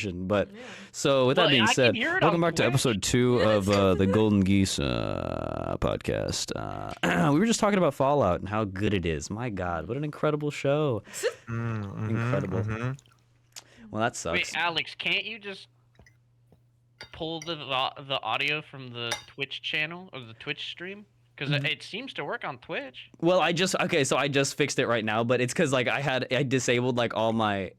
But so with that being said, welcome back to episode 2 of the Golden Geese podcast. We were just talking about Fallout and how good it is. My God, what an incredible show! Incredible. Well, that sucks. Wait, Alex, can't you just pull the audio from the Twitch channel or the Twitch stream? Because it seems to work on Twitch. Well, I just fixed it right now, but it's because like I disabled like all my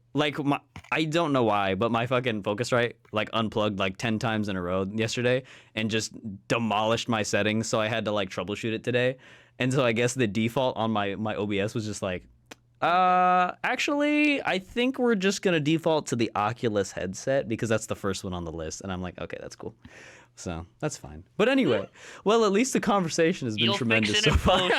I don't know why, but my fucking Focusrite like unplugged like 10 times in a row yesterday and just demolished my settings, so I had to like troubleshoot it today. And so I guess the default on my OBS was just like, actually, I think we're just gonna default to the Oculus headset because that's the first one on the list. And I'm like, okay, that's cool. So that's fine. But anyway, well, at least the conversation has been tremendous so far.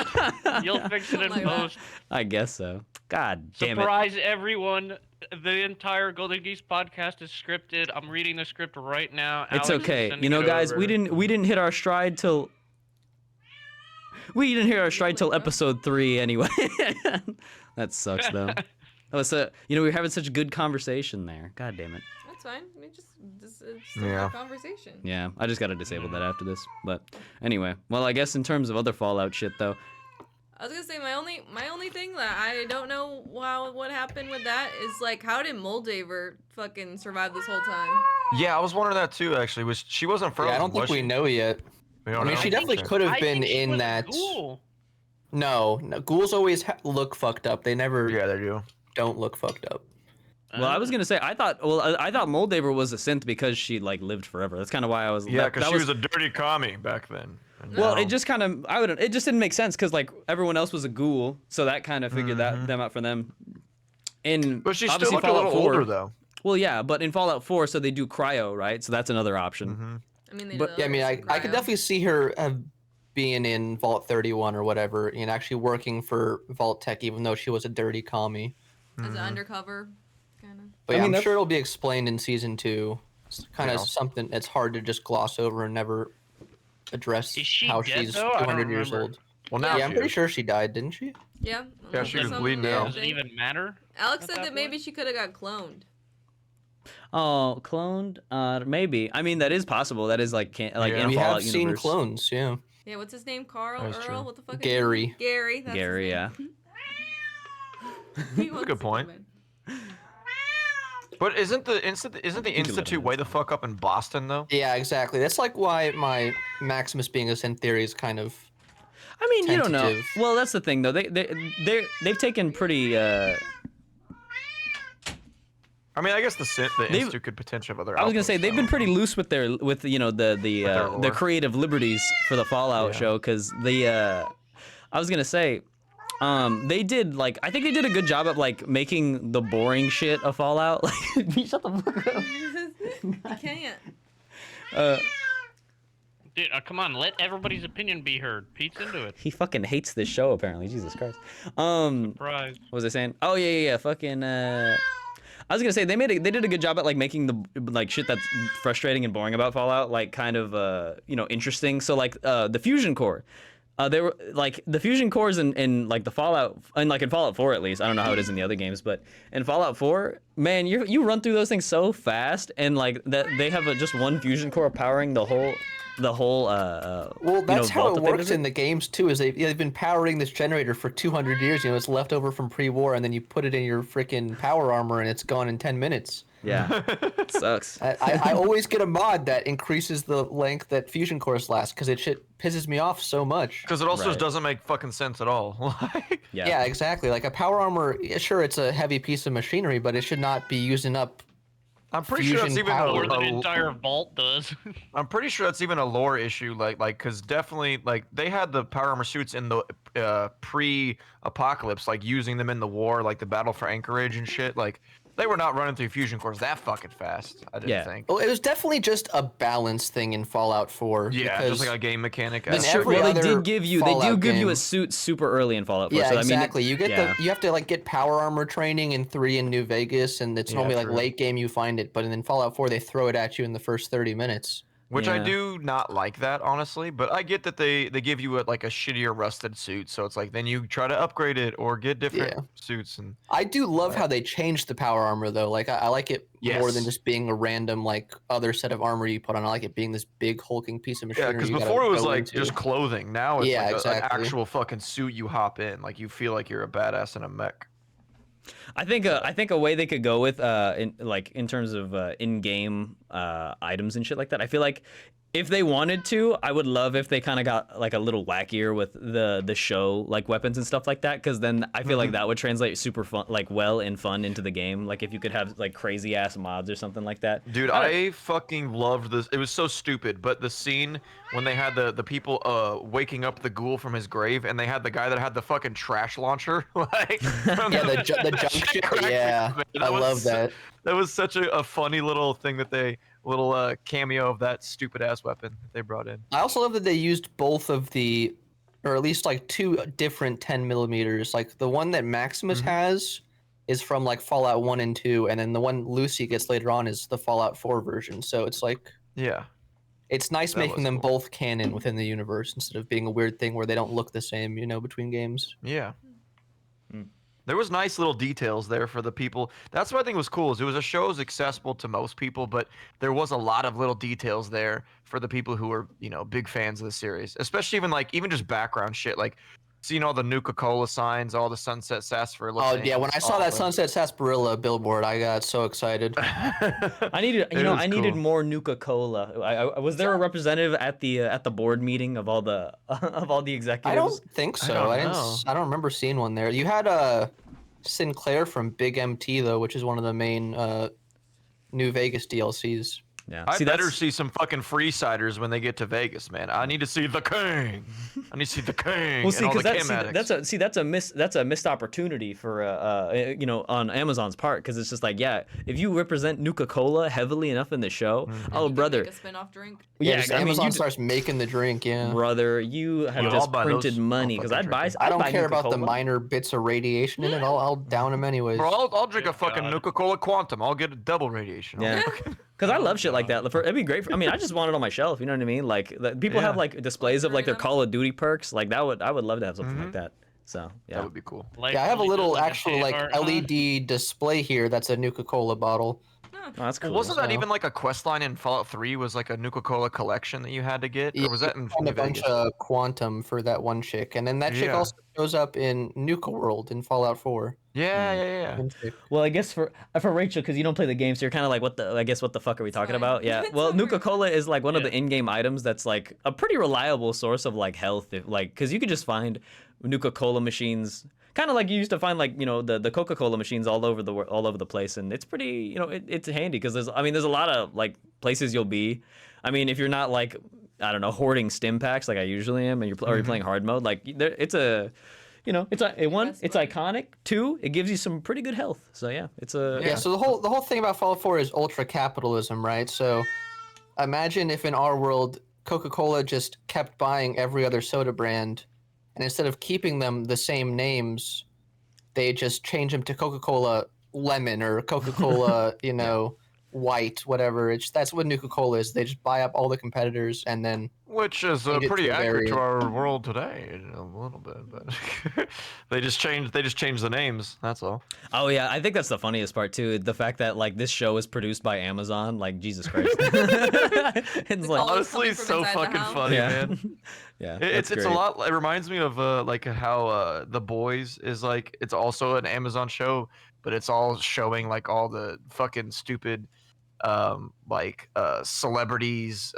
You'll fix it in post. I guess so. God damn it. Surprise everyone. The entire Golden Geese podcast is scripted. I'm reading the script right now. It's Alex okay. You know, guys, we didn't hit our stride till episode 3 anyway. That sucks though. We were having such a good conversation there. God damn it. That's fine. We just a conversation. Yeah, I just gotta disable that after this. But anyway, well, I guess in terms of other Fallout shit though. I was gonna say my only thing that I don't know what happened with that is like, how did Moldaver fucking survive this whole time? Yeah, I was wondering that too. Actually, she wasn't frozen? Yeah, I don't think we know yet. I mean, she definitely could have been in that. No, ghouls always look fucked up. They never. Yeah, they do. Don't look fucked up. Well, I was gonna say I thought Moldaver was a synth because she like lived forever. That's kind of why I was. Yeah, because she was a dirty commie back then. Well, it just kind of it just didn't make sense because like everyone else was a ghoul, so that kind of figured them out for them. But she still looked a little older though. Well, yeah, but in Fallout 4, so they do cryo, right? So that's another option. I mean, I could definitely see her being in Vault 31 or whatever, and actually working for Vault Tech, even though she was a dirty commie. As an undercover, kind of. But yeah, I'm sure it'll be explained in season 2. It's kind of something that's hard to just gloss over and never address how she's 200 years old. Well, now I'm pretty sure she died, didn't she? Yeah. Yeah, she was bleeding out. Does it even matter? Alex said that maybe she could have got cloned. Oh, cloned? Maybe. I mean, that is possible. That is like in we Fallout have seen universe. clones. Yeah. Yeah. What's his name? Carl? That's Earl? true. What the fuck? Gary. Gary. That's Gary. Yeah. That's a good point. But isn't the Institute way the fuck up in Boston though? Yeah, exactly. That's like why my Maximus being a synth theory is kind of. I mean, tentative. you don't know. Well, that's the thing though. They've taken pretty. I mean, I guess the Institute could potentially have other. I was gonna say they've been pretty loose with their the creative liberties for the Fallout show because I was gonna say. They did I think they did a good job at like making the boring shit of Fallout. Like, shut the fuck up. You can't. Dude, come on, let everybody's opinion be heard. Pete's into it. He fucking hates this show apparently. Jesus Christ. Surprise. What was I saying? Oh yeah. Fucking. I was gonna say they did a good job at like making the shit that's frustrating and boring about Fallout like kind of interesting. So like the fusion core. They were like the fusion cores in like the Fallout and like in Fallout 4 at least. I don't know how it is in the other games, but in Fallout 4, man, you run through those things so fast, and like that they have just one fusion core powering the whole. Well, that's how it works in the games too. Is they've been powering this generator for 200 years. It's left over from pre-war, and then you put it in your freaking power armor, and it's gone in 10 minutes. Yeah, it sucks. I always get a mod that increases the length that fusion cores last because it shit pisses me off so much. Because it also just doesn't make fucking sense at all. Yeah, exactly. Like a power armor, sure, it's a heavy piece of machinery, but it should not be using up. I'm pretty sure that's even more than an entire vault does. I'm pretty sure that's even a lore issue, because definitely, they had the power armor suits in the pre-apocalypse, using them in the war, the battle for Anchorage and shit. They were not running through fusion cores that fucking fast. I didn't think. Well, it was definitely just a balance thing in Fallout 4. Yeah, just like a game mechanic. Well, they do give you a suit super early in Fallout 4. Yeah, so, exactly. You have to get power armor training in 3 in New Vegas, and it's normally late game you find it. But in Fallout 4, they throw it at you in the first 30 minutes. Which I Yeah. do not like that, honestly, but I get that they give you like a shittier rusted suit, so it's like then you try to upgrade it or get different Yeah. suits and I do love how they changed the power armor though. Like I like it more than Yes. just being a random like other set of armor you put on. I like it being this big hulking piece of yeah, machinery because you gotta before it was go like into. just clothing. Now it's Yeah, like an exactly. actual fucking suit you hop in. Like you feel like you're a badass in a mech. I think a way they could go with in terms of in-game items and shit like that. I feel like if they wanted to, I would love if they kind of got like a little wackier with the show like weapons and stuff like that, because then I feel like that would translate super fun, like well and fun into the game. Like if you could have like crazy ass mods or something like that. Dude, I fucking loved this. It was so stupid, but the scene when they had the people waking up the ghoul from his grave, and they had the guy that had the fucking trash launcher, like Yeah, the junk shit. Yeah, I love that. That was such a funny little thing that they little cameo of that stupid ass weapon that they brought in. I also love that they used both of the, or at least like two different 10 millimeters. Like the one that Maximus has is from like Fallout 1 and 2, and then the one Lucy gets later on is the Fallout 4 version. So it's like, Yeah. it's nice That making was them cool. both canon within the universe instead of being a weird thing where they don't look the same, you know, between games. Yeah. There was nice little details there for the people. That's what I think was cool. Is it was a show that was accessible to most people, but there was a lot of little details there for the people who were, big fans of the series. Especially even just background shit, like seeing all the Nuka-Cola signs, all the Sunset Sarsaparilla. Oh things. yeah, when I saw that Sunset Sarsaparilla billboard, I got so excited. I needed, It was I needed cool. more Nuka-Cola. Was there a representative at the board meeting of all the I executives? don't think so. don't I didn't. know. I don't remember seeing one there. You had Sinclair from Big MT though, which is one of the main New Vegas DLCs. Yeah. I better that's- see some fucking freesiders when they get to Vegas, man. I need to see the king. I need to see the king. Well, see, and all because the that's a missed opportunity for on Amazon's part, because it's just like, yeah, if you represent Nuka-Cola heavily enough in the show, oh You can brother, make a spin-off drink. Yeah, yeah, just I mean, Amazon you starts making the drink. Yeah. brother, you have I'll just buy printed those. money, I'll because fucking I'd buy. drink I don't buy care about the Nuka-Cola. minor bits of radiation in it. I'll down them anyways. Bro, I'll drink a fucking God. Nuka-Cola Quantum. I'll get a double radiation. Yeah. Because I love shit like that. It'd be great. I mean, I just want it on my shelf. You know what I mean? Like people have Yeah. like displays of like their Freedom. Call of Duty perks. Like I would love to have something like that. So yeah. That would be cool. Life Yeah, I have a really little does like a actual shit like art, huh? LED display here. That's a Nuka-Cola bottle. Oh, that's cool. Wasn't that So- even like a quest line in Fallout 3? Was like a Nuka-Cola collection that you had to get, Yeah, or was that in and New a bunch Vegas? of Quantum for that one chick, and then that chick Yeah. also shows up in Nuka World in Fallout 4. Yeah. One chick. Well, I guess for Rachel, because you don't play the game, so you're kind of like, what the fuck are we talking fine. about? Yeah. It's Well, alright. Nuka-Cola is like one of Yeah. the in-game items that's like a pretty reliable source of like health, because you could just find Nuka-Cola machines, kind of like you used to find like the Coca-Cola machines all over the place, and it's pretty it's handy because there's a lot of like places you'll be. I mean, if you're not like, I don't know, hoarding stim packs like I usually am, and you're playing hard mode, like it's iconic. Two, it gives you some pretty good health. So yeah, it's a Yeah, so the whole thing about Fallout 4 is ultra capitalism, right? So imagine if in our world Coca-Cola just kept buying every other soda brand, and instead of keeping them the same names, they just change them to Coca-Cola Lemon or Coca-Cola, White, whatever. That's what Nuka-Cola is. They just buy up all the competitors and then Which is Made it pretty to a accurate to variant. our world today, a little bit, but they just changed the names. That's all. Oh yeah, I think that's the funniest part too. The fact that like this show is produced by Amazon, like Jesus Christ. It's like all- Honestly, coming it's from so inside the fucking house. funny, yeah, man. yeah. It's that's a great. lot. It reminds me of like how The Boys is like. It's also an Amazon show, but it's all showing like all the fucking stupid celebrities,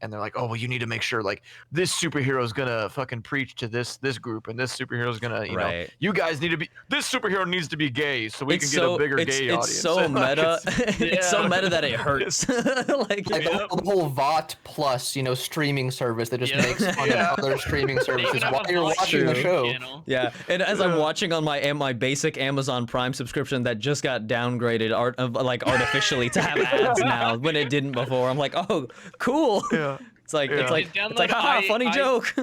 and they're like, oh well, you need to make sure like this superhero is gonna fucking preach to this group, and this superhero is gonna Right. you guys need to be, this superhero needs to be gay so we It's can get a bigger it's, gay it's audience. so Like, meta. It's so yeah. meta that it hurts. Like, like the whole VOT plus, streaming service that just Yeah. makes fun Yeah. of other streaming They services even have while a you're live watching the True. show. channel. yeah, and as I'm watching on my basic Amazon Prime subscription that just got downgraded artificially to have ads now when it didn't before, I'm like, oh, cool. Yeah. It's like Yeah. it's like haha, funny joke.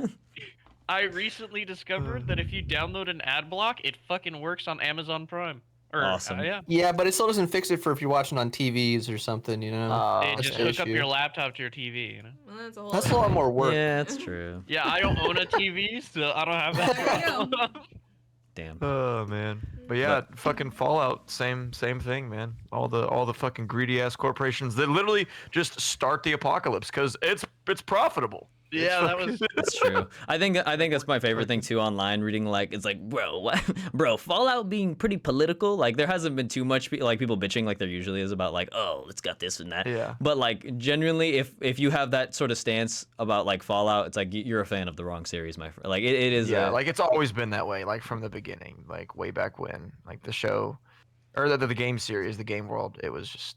I recently discovered that if you download an ad block, it fucking works on Amazon Prime Or, Awesome. yeah. Yeah, but it still doesn't fix it for if you're watching on TVs or something, you know. It That's just the hook up issue. your laptop to your TV, you know? Well, that's a whole That's a other lot thing. more work. Yeah, that's true. Yeah, I don't own a TV, so I don't have that There you go. problem. Damn. Oh man, but yeah, fucking Fallout, same thing, man. All the fucking greedy ass corporations that literally just start the apocalypse because it's profitable. Yeah, that was. That's true. I think that's my favorite thing too online. Reading like it's like, bro, what? Bro, Fallout being pretty political. Like there hasn't been too much like people bitching like there usually is about like, oh, it's got this and that. Yeah. But like genuinely, if you have that sort of stance about like Fallout, it's like you're a fan of the wrong series, my friend. Like it is. Yeah, like it's always been that way, like from the beginning, like way back when, like the show, or the game series, the game world. It was just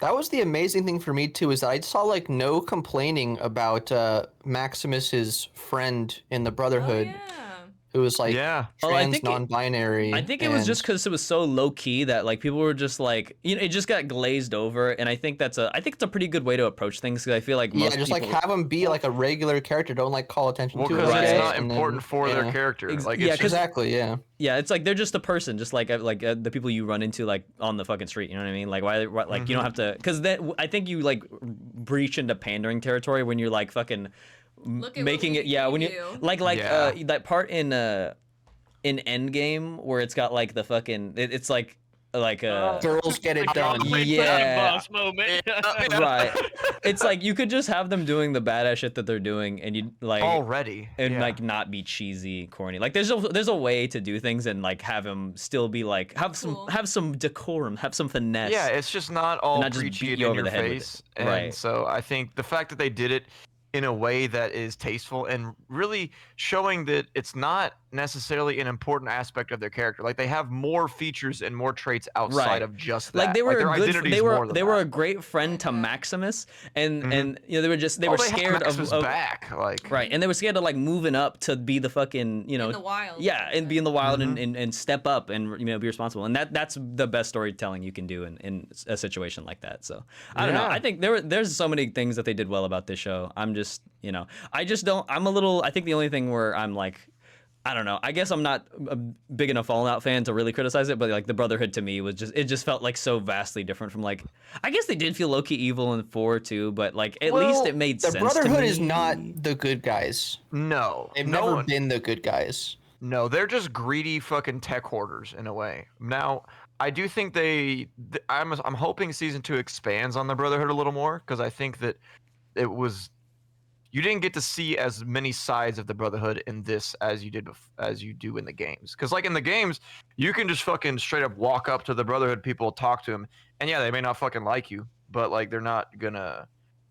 That was the amazing thing for me too, is I saw like no complaining about Maximus's friend in the Brotherhood, Oh, yeah. who was like yeah. Oh, I trans, think it- non-binary. I think it was just because it was so low key that like people were just like, you know, it just got glazed over, and I think it's a pretty good way to approach things because I feel like most just people, like have him be like a regular character. Don't like call attention Well, to it. because Right. it's every not day, and important then- for their yeah. character. Ex- Like yeah, it's 'cause- just Exactly. Yeah. yeah, it's like they're just a person, just like the people you run into like on the fucking street. You know what I mean? Like why like you don't have to, because then I think you like breach into pandering territory when you're like fucking Look at making what it. we Yeah, can when you do. like Yeah. that part in Endgame where it's got like the fucking it's like Girls get it done. Yeah. Boss moment. right. It's like you could just have them doing the badass shit that they're doing, and you like already and yeah. like not be cheesy, corny. Like there's a way to do things and like have him still be like have Cool. some decorum, have some finesse. Yeah, it's just not all not just preachy beat and you in over your the head with face. it. And Right. so I think the fact that they did it in a way that is tasteful and really showing that it's not necessarily an important aspect of their character. Like they have more features and more traits outside Right. of just that. Like they were their a good, identity they is were more than they were a that. great friend to Maximus, and you know they were they have scared Maximus of back. Like right, and they were scared of like moving up to be the fucking In the wild. yeah, and be in the wild and step up and be responsible, and that's the best storytelling you can do in a situation like that. So I don't know. Yeah. I think there's so many things that they did well about this show. I'm just I just don't. I'm a little. I think the only thing where I'm like, I don't know. I guess I'm not a big enough Fallout fan to really criticize it, but like the Brotherhood to me was just felt like so vastly different from like. I guess they did feel low key evil in 4 too, but like at least it made the sense. Brotherhood to me. is not the good guys. no, They've no never one, been the good guys. no, they're just greedy fucking tech hoarders in a way. Now, I do think I'm hoping season 2 expands on the Brotherhood a little more because I think that it was. You didn't get to see as many sides of the Brotherhood in this as you do in the games. Because like in the games, you can just fucking straight up walk up to the Brotherhood people, talk to them, and yeah, they may not fucking like you, but like they're not gonna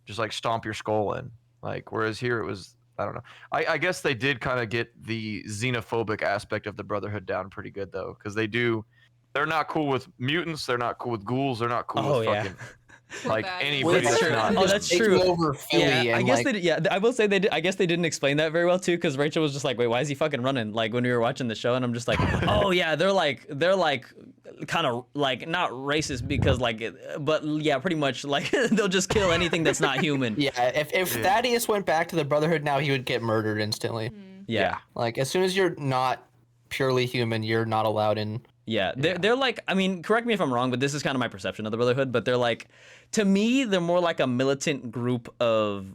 just like stomp your skull in. Like whereas here it was, I don't know. I guess they did kind of get the xenophobic aspect of the Brotherhood down pretty good though, because they're not cool with mutants, they're not cool with ghouls, they're not cool Oh, with yeah. fucking Poor like guys. anybody That's that's true. not. Oh, that's Taking true. over Philly Yeah, I and guess like, they did, yeah. I will say they did, I guess they didn't explain that very well too, because Rachel was just like, "Wait, why is he fucking running?" Like when we were watching the show, and I'm just like, "Oh yeah, they're like kind of like not racist because like, but yeah, pretty much like they'll just kill anything that's not human." yeah, if Thaddeus went back to the Brotherhood now, he would get murdered instantly. Yeah. Like as soon as you're not purely human, you're not allowed in. Yeah, they're like, I mean, correct me if I'm wrong, but this is kind of my perception of the Brotherhood, but they're like, to me, they're more like a militant group of,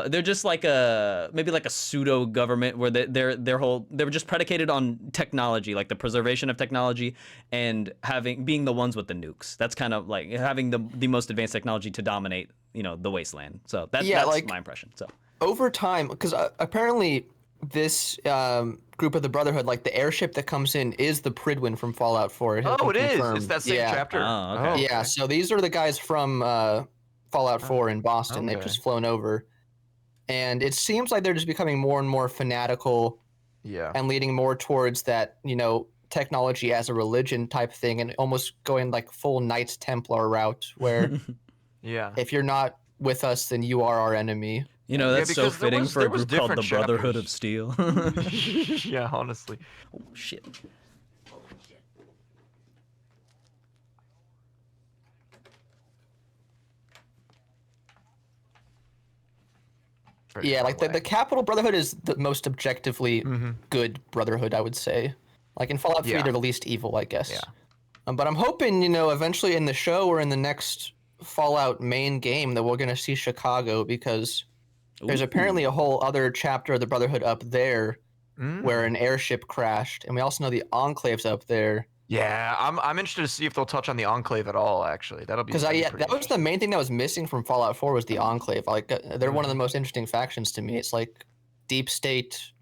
they're just like maybe like a pseudo government where they're just predicated on technology, like the preservation of technology and being the ones with the nukes. That's kind of like having the most advanced technology to dominate, the wasteland. So that's like- my impression. So Over time, because apparently this group of the Brotherhood, like the airship that comes in, is the Pridwin from Fallout 4. has Oh, been it is. confirmed. It's that same yeah. chapter. Oh, okay. Yeah, so these are the guys from Fallout 4 in Boston. They've okay. just flown over. And it seems like they're just becoming more and more fanatical Yeah. and leading more towards that, technology as a religion type thing, and almost going like full Knights Templar route where Yeah. if you're not with us, then you are our enemy. That's so because there fitting was- for a there was group called the different Brotherhood of chapters. Steel. Yeah, honestly. Oh, shit. Pretty Yeah, far like the away. Capital Brotherhood is the most objectively Mhm. good Brotherhood, I would say. Like in Fallout 3, Yeah. they're the least evil, I guess. Yeah. But I'm hoping, eventually in the show or in the next Fallout main game that we're going to see Chicago, because there's apparently a whole other chapter of the Brotherhood up there where an airship crashed, and we also know the Enclave's up there. Yeah, I'm interested to see if they'll touch on the Enclave at all. Actually, that'll be Because pretty that was the interesting. main thing that was missing from Fallout 4 was the Enclave. Like they're one of the most interesting factions to me. It's like deep state,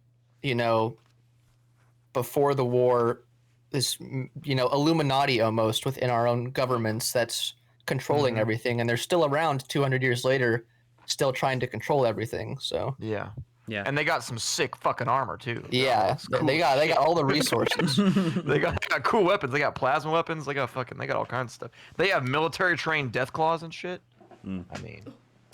before the war, this Illuminati almost within our own governments that's controlling everything, and they're still around 200 years later, still trying to control everything. So Yeah. Yeah. And they got some sick fucking armor too. yeah, It's cool they got shit. all the resources. They got cool weapons. They got plasma weapons. They got all kinds of stuff. They have military trained death claws and shit. I mean,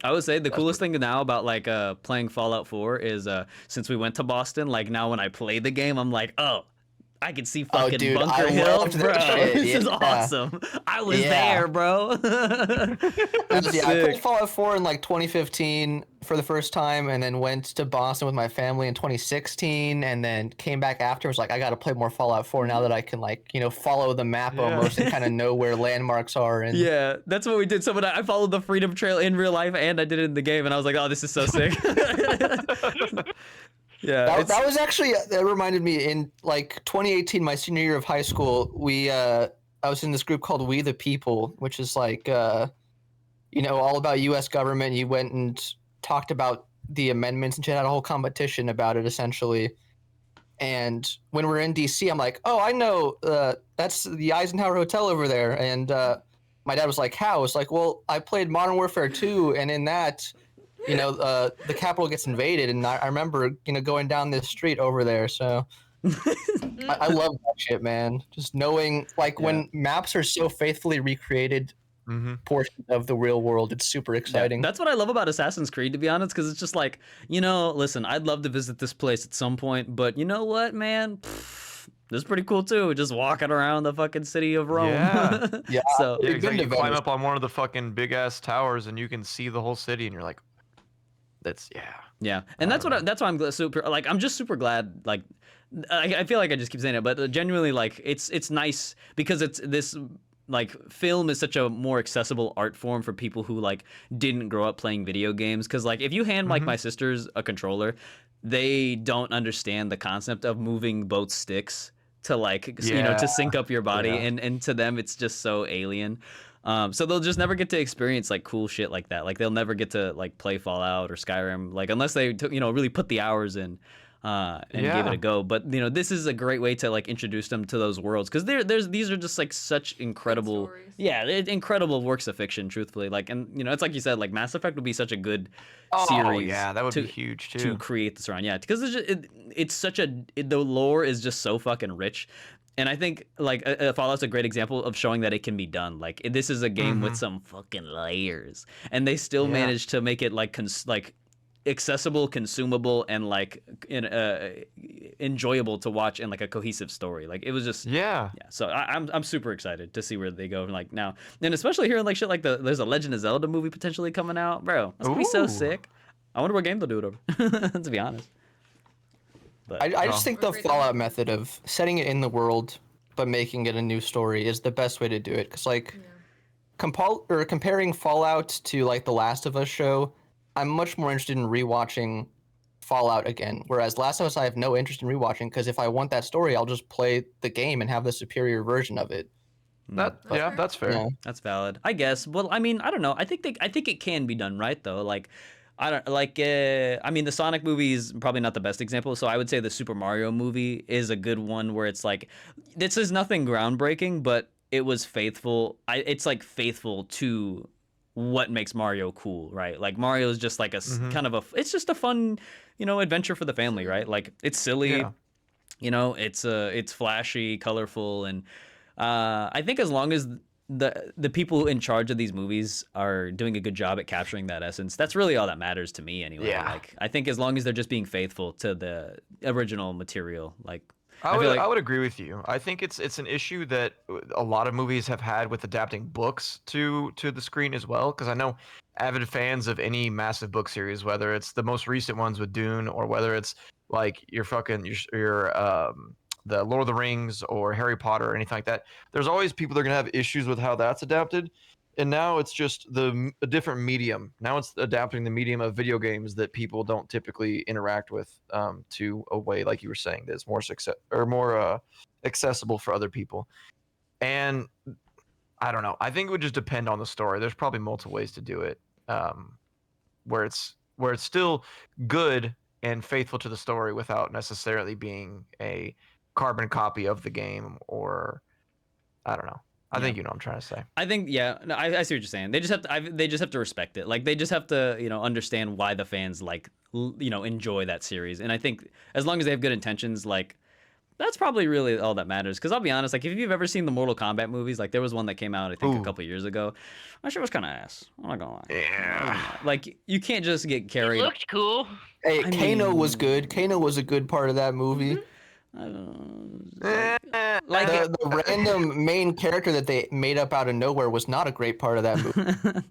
I would say the coolest thing now about like playing Fallout 4 is since we went to Boston, like now when I play the game, I'm like, oh, I can see fucking dude, Bunker I Hill, loved bro. that shit, This is yeah. awesome. I was Yeah. there, bro. I played Fallout 4 in like 2015 for the first time, and then went to Boston with my family in 2016, and then came back afterwards. Like, I got to play more Fallout 4 now that I can follow the map almost and kind of know where landmarks are. And Yeah, that's what we did. So when I followed the Freedom Trail in real life, and I did it in the game, and I was like, oh, this is so sick. Yeah, that was actually that reminded me in like 2018, my senior year of high school. I was in this group called We the People, which is like all about U.S. government. You went and talked about the amendments and shit, had a whole competition about it essentially. And when we're in D.C., I'm like, oh, I know that's the Eisenhower Hotel over there. And my dad was like, how? I was like, well, I played Modern Warfare 2, and in that, the Capitol gets invaded, and I remember going down this street over there. So I love that shit, man. Just knowing when maps are so faithfully recreated portion of the real world, it's super exciting. That's what I love about Assassin's Creed, to be honest, because it's just like, listen, I'd love to visit this place at some point, but you know what, man? This is pretty cool too. Just walking around the fucking city of Rome. Yeah. Yeah. So yeah, Been exactly. to You climb Venice. up on one of the fucking big ass towers, and you can see the whole city, and you're like, yeah, and that's why I'm super like I'm just super glad like I feel like I just keep saying it, but genuinely like it's nice because it's this like film is such a more accessible art form for people who like didn't grow up playing video games, because like if you hand like my sisters a controller, they don't understand the concept of moving both sticks to like to sync up your body, and to them it's just so alien. So they'll just never get to experience like cool shit like that. Like they'll never get to like play Fallout or Skyrim, like unless they really put the hours in and give it a go. But this is a great way to like introduce them to those worlds, because these are just like such incredible, incredible works of fiction. Truthfully, like, and it's like you said, like Mass Effect would be such a good series. Oh yeah, that would be huge too. To create this around, because it's such the lore is just so fucking rich. And I think like Fallout's a great example of showing that it can be done. Like this is a game with some fucking layers, and they still managed to make it like accessible, consumable, and like enjoyable to watch, and like a cohesive story. Like it was just So I'm super excited to see where they go like now, and especially hearing like shit like there's a Legend of Zelda movie potentially coming out, bro. That's gonna be so sick. I wonder what game they'll do it over. To be honest. But, I just think the Fallout method of setting it in the world but making it a new story is the best way to do it. Because like comparing Fallout to like the Last of Us show, I'm much more interested in rewatching Fallout again. Whereas Last of Us, I have no interest in rewatching, because if I want that story, I'll just play the game and have the superior version of it. That's fair. Yeah. That's valid, I guess. Well, I mean, I don't know. I think it can be done right though. Like, I don't like. I mean, the Sonic movie is probably not the best example. So I would say the Super Mario movie is a good one, where it's like, this is nothing groundbreaking, but it was faithful. It's like faithful to what makes Mario cool, right? Like Mario is just like a kind of it's just a fun, adventure for the family, right? Like it's silly, it's flashy, colorful, and I think as long as the people in charge of these movies are doing a good job at capturing that essence, that's really all that matters to me anyway. Yeah. Like I think as long as they're just being faithful to the original material, like I feel like- would agree with you. I think it's an issue that a lot of movies have had with adapting books to the screen as well. Because I know avid fans of any massive book series, whether it's the most recent ones with Dune, or whether it's like your the Lord of the Rings or Harry Potter or anything like that, there's always people that are gonna have issues with how that's adapted. And now it's just a different medium. Now it's adapting the medium of video games that people don't typically interact with to a way, like you were saying, that's more success or more accessible for other people. And I don't know. I think it would just depend on the story. There's probably multiple ways to do it, where it's still good and faithful to the story without necessarily being a carbon copy of the game, or I don't know. I think you know what I'm trying to say. I think no, I see what you're saying. They just have to they just have to respect it. Like they just have to understand why the fans like enjoy that series. And I think as long as they have good intentions, like that's probably really all that matters. Because I'll be honest, like if you've ever seen the Mortal Kombat movies, like there was one that came out I think a couple years ago. That shit was kind of ass. I'm not gonna lie. Yeah. Like you can't just get It carried. looked cool. Hey, Kano was mean- good. Kano was a good part of that movie. Like The random main character that they made up out of nowhere was not a great part of that movie.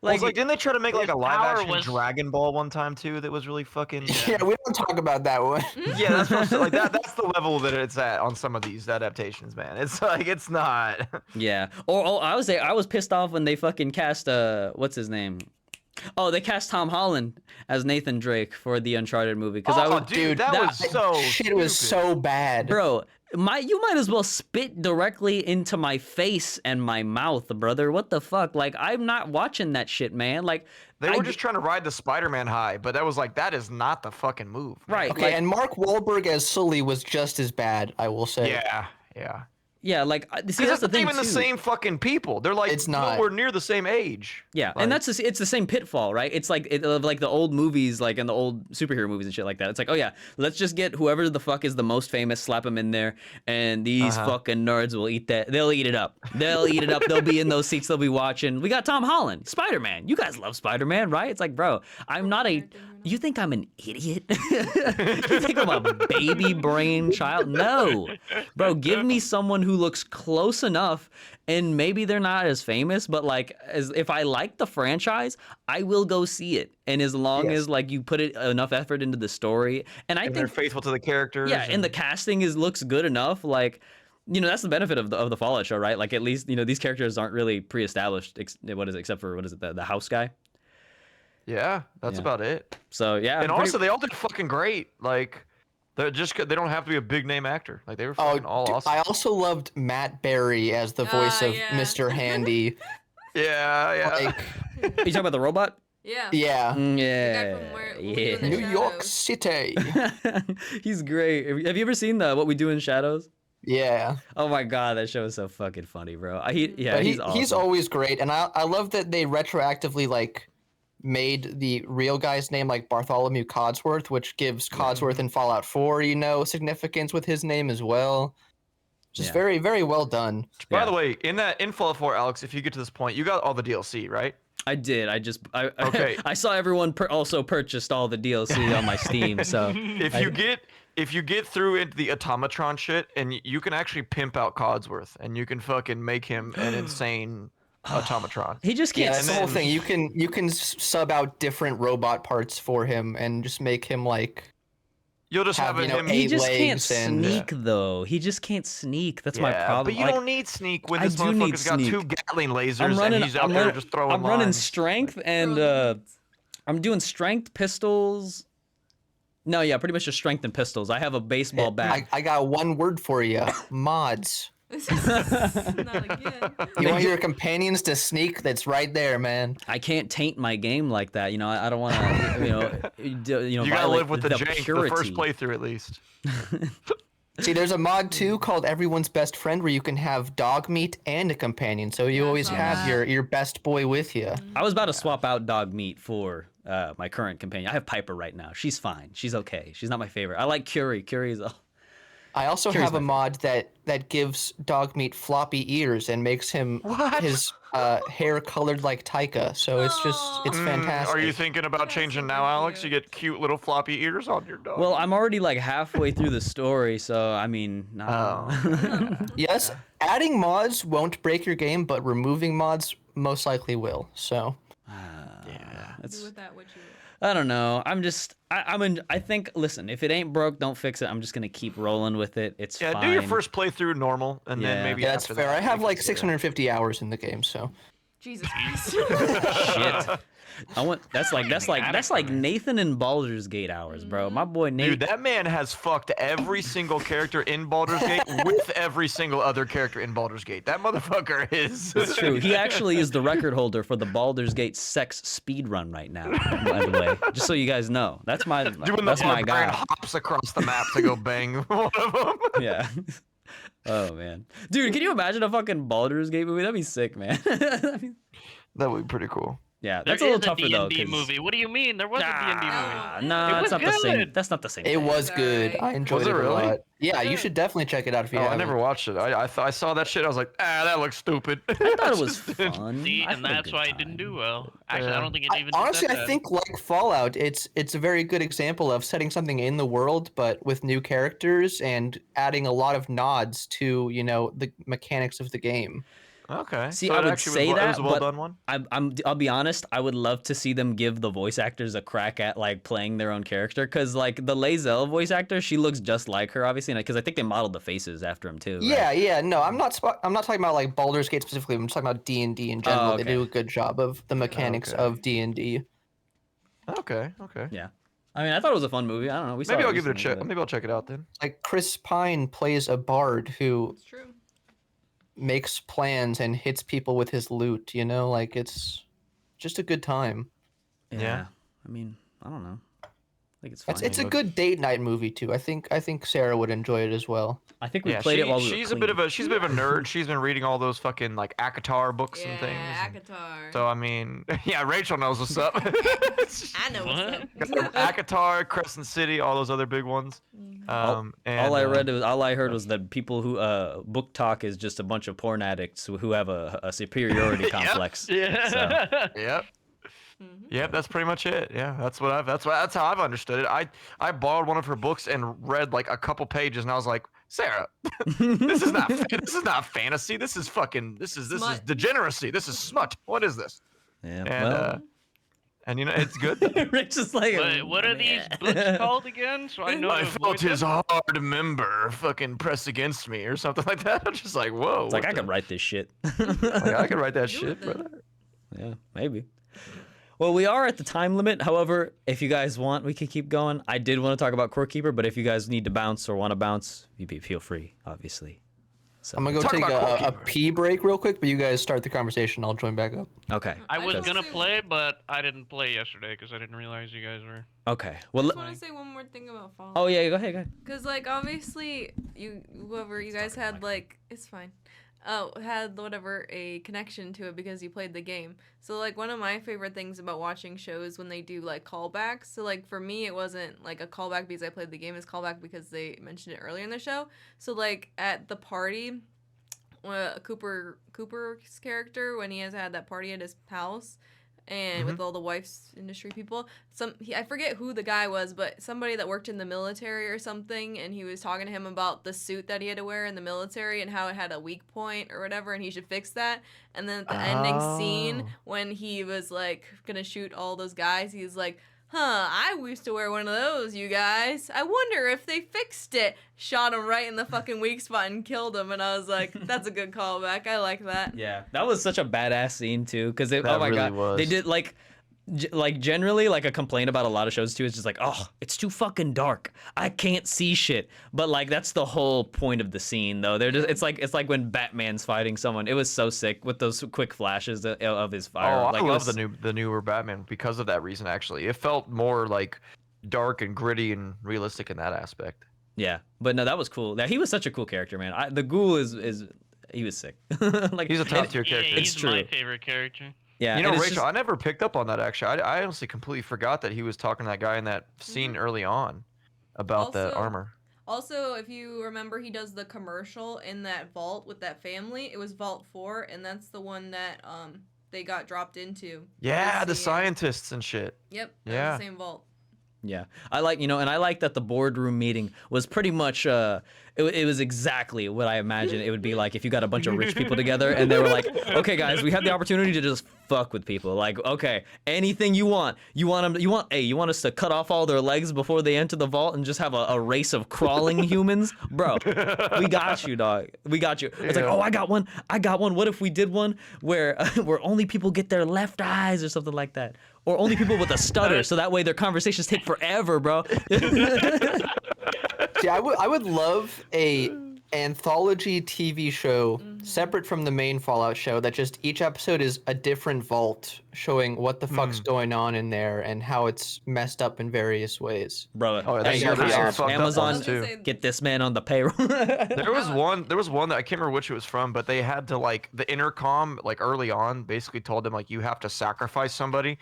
Like, didn't they try to make like a his live power action was- Dragon Ball one time too? That was really fucking. Yeah, we don't talk about that one. Yeah, that's what I'm saying. Like that's the level that it's at on some of these adaptations, man. It's like it's not. Yeah. Or I would say I was pissed off when they fucking cast what's his name? Oh, they cast Tom Holland as Nathan Drake for the Uncharted movie because I Oh, would dude, that was so. Shit was stupid. so bad. Bro, you might as well spit directly into my face and my mouth, brother. What the fuck? Like I'm not watching that shit, man. Like They were just trying to ride the Spider-Man high, but that was like that is not the fucking move. man. right. Okay, Like, and Mark Wahlberg as Sully was just as bad, I will say. Yeah, yeah. yeah, like see Because that's it's the not thing even too. the same fucking people. They're like It's not. nowhere near the same age. Yeah, Like- and it's the same pitfall, right? It's like like the old movies, like in the old superhero movies and shit like that. It's like, oh yeah, let's just get whoever the fuck is the most famous, slap them in there, and these fucking nerds will eat that. They'll eat it up. They'll eat it up. They'll be in those seats. They'll be watching. We got Tom Holland, Spider-Man. You guys love Spider-Man, right? It's like, bro, I'm not a. You think I'm an idiot? You think I'm a baby brain child? No, bro. Give me someone who looks close enough, and maybe they're not as famous, but like, as if I like the franchise, I will go see it. And as long Yes. as like you put enough effort into the story, and I And they're think faithful to the characters. yeah, and the casting looks good enough, like. That's the benefit of the Fallout show, right? Like at least these characters aren't really pre-established. Except for what is it, the house guy? Yeah, that's Yeah. about it. So yeah, And pretty- also, they all did fucking great. Like, they don't have to be a big name actor. Like, they were Oh, fucking all dude, awesome. I also loved Matt Berry as the voice of yeah. Mr. Handy. Yeah, yeah. Like, you talking about the robot? Yeah. yeah. Yeah, from What We Do yeah. in the New York Shadows. City. He's great. Have you ever seen What We Do in Shadows? Yeah. Oh my god, that show is so fucking funny, bro. But He's awesome. he's always great, and I love that they retroactively like made the real guy's name like Bartholomew Codsworth, which gives Codsworth in Fallout 4, significance with his name as well. Just Yeah. very, very well done. By Yeah. the way, in Fallout 4, Alex, if you get to this point, you got all the DLC, right? I did. Okay. I saw everyone also purchased all the DLC on my Steam. So If you get through into the automatron shit, and you can actually pimp out Codsworth, and you can fucking make him an insane automatron. he just Yeah, can't. that's the whole thing. You can sub out different robot parts for him and just make him like You'll just have, have, him. He just can't legs and- sneak though. He just can't sneak. That's my problem. But you Like, don't need sneak when I this do need motherfucker's got sneak. 2 Gatling lasers I'm running. and he's out I'm there running, just throwing I'm running lines. strength and I'm doing strength, pistols. No, yeah, pretty much just strength and pistols. I have a baseball bat. I got one word for you: mods. Not again. You want your companions to sneak? That's right there, man. I can't taint my game like that. I don't want to. You gotta violate live with the jank purity. the first playthrough at least. See, there's a mod too called Everyone's Best Friend where you can have dog meat and a companion, so you Yeah, I always saw have that. your best boy with you. I was about to swap out dog meat for my current companion. I have Piper right now. She's fine. She's okay. She's not my favorite. I like Curie. Curie's. I also Curious have a my mod that gives dog meat floppy ears and makes him his hair colored like Taika. So it's fantastic. Are you thinking about changing now, Alex? You get cute little floppy ears on your dog. Well, I'm already like halfway through the story, so I mean, no. Yes, adding mods won't break your game, but removing mods most likely will. So Do It's with that what you will. I don't know. I think, listen, if it ain't broke, don't fix it. I'm just gonna keep rolling with it. It's Yeah, fine. do your first playthrough normal, and Yeah. then maybe Yeah, that's after fair. that, I have you like consider- 650 hours in the game, so. Jesus Christ. Shit. That's like man. Nathan and Baldur's Gate hours, bro. My boy Nate. Dude, that man has fucked every single character in Baldur's Gate with every single other character in Baldur's Gate. That motherfucker is. It's true. He actually is the record holder for the Baldur's Gate sex speed run right now. By the way, just so you guys know, that's my Doing that's the my barbarian guy. hops across the map to go bang one of them. Yeah. Oh man, dude, can you imagine a fucking Baldur's Gate movie? That'd be sick, man. That would be pretty cool. Yeah, There that's a little is tougher though. D&D 'cause- movie. What do you mean? There was a D&D movie. No, It that's was not the same. good. That's not the same. It thing. was good. I enjoyed Was it it a really? lot. Yeah, you Yeah. should definitely check it out if you Oh, I haven't. never watched it. I saw that shit. I was like, that looks stupid. I thought it was fun. See, I and had a that's good why it didn't do time. well. Actually, Yeah. I don't think it even did Honestly, that I bad. think like Fallout, it's a very good example of setting something in the world, but with new characters and adding a lot of nods to the mechanics of the game. Okay. See, so I it would actually say was, it that, was a well but done one. I'll be honest. I would love to see them give the voice actors a crack at like playing their own character, because like the Lae'zel voice actor, she looks just like her, obviously, because I think they modeled the faces after him too. Right? Yeah, no, I'm not talking about like Baldur's Gate specifically. I'm just talking about D&D in general. okay. They do a good job of the mechanics Okay. of D&D. Okay. Yeah. I mean, I thought it was a fun movie. I don't know. We saw Maybe it I'll give it a recently, check. Maybe I'll check it out then. Like Chris Pine plays a bard who It's true. makes plans and hits people with his lute, like it's just a good time. but- Yeah. I mean, I don't know. I think it's fine. It's a good date night movie too. I think Sarah would enjoy it as well. I think we played it while we were she's a bit of cleaning. a nerd. She's been reading all those fucking like ACOTAR books and things. Yeah, and- Akatar. So I mean, yeah, Rachel knows what's up. I know what's up. ACOTAR, Crescent City, all those other big ones. Mhm. And, all I heard was that people who book talk is just a bunch of porn addicts who have a superiority Yep. complex. Yeah. Yep. Mhm. Yep, that's pretty much it. Yeah, that's how I've understood it. I borrowed one of her books and read like a couple pages, and I was like, Sarah, this is not fantasy. This is Smut. degeneracy. This is smut. What is this? Yeah. And well, and it's good. Rich is like. What are these books called again? So I know I to felt avoid his them? hard member fucking press against me or something like that. I'm just like, whoa. It's like what I the- could write this shit. Like, I could write that Do shit, it then. brother. Yeah, maybe. Well, we are at the time limit. However, if you guys want, we can keep going. I did want to talk about Core Keeper, but if you guys need to bounce or want to bounce, feel free, obviously. So, I'm gonna go Talk take about a Core pee break real quick, but you guys start the conversation. I'll join back up. okay. I was just gonna say- play, but I didn't play yesterday because I didn't realize you guys were. Okay. Well, I just want to say one more thing about Fallout. oh yeah, go ahead. Cause like obviously whoever you guys had like it's fine. Had whatever a connection to it because you played the game. So like one of my favorite things about watching shows when they do like callbacks. So like for me it wasn't like a callback because I played the game. It's callback because they mentioned it earlier in the show. So like at the party, Cooper's character when he has had that party at his house. And with all the wife's industry people, I forget who the guy was, but somebody that worked in the military or something, and he was talking to him about the suit that he had to wear in the military and how it had a weak point or whatever, and he should fix that. And then at the ending scene, Oh. when he was like gonna shoot all those guys, he's like, I used to wear one of those, you guys. I wonder if they fixed it. Shot him right in the fucking weak spot and killed him, and I was like, that's a good callback. I like that. Yeah, that was such a badass scene too, because oh That my really god, was. they did like generally like a complaint about a lot of shows too is just like, oh, it's too fucking dark, I can't see shit. But like that's the whole point of the scene though. They're just it's like when Batman's fighting someone. It was so sick with those quick flashes of his fire. Oh, like, I it love was- the newer Batman because of that reason. Actually, it felt more like dark and gritty and realistic in that aspect. Yeah, but no, that was cool. That he was such a cool character, man. The Ghoul is he was sick. Like He's a top and- tier Yeah, character. It's he's my true. favorite character. Yeah, You know, and it's Rachel, just- I never picked up on that actually. I honestly completely forgot that he was talking to that guy in that scene early on about the Also- armor. Also, if you remember, he does the commercial in that vault with that family. It was Vault 4, and that's the one that they got dropped into. Yeah, the this year. scientists and shit. Yep, that Yeah. was the same vault. Yeah, I like and I like that the boardroom meeting was pretty much it was exactly what I imagined it would be like if you got a bunch of rich people together and they were like, okay guys, we have the opportunity to just fuck with people. Like, okay, anything you want. You want us to cut off all their legs before they enter the vault and just have a race of crawling humans? Bro, we got you, dog. We got you. It's like, Yeah. oh, I got one. What if we did one where where only people get their left eyes or something like that? Or only people with a stutter, so that way their conversations take forever, bro. See, I would love a anthology TV show separate from the main Fallout show that just each episode is a different vault showing what the fuck's going on in there and how it's messed up in various ways. Bro, Oh, hey, there's gotta be some awesome. fucked up Amazon, ones, too. get this man on the payroll. There was one that I can't remember which it was from, but they had to like the intercom like early on basically told them like you have to sacrifice somebody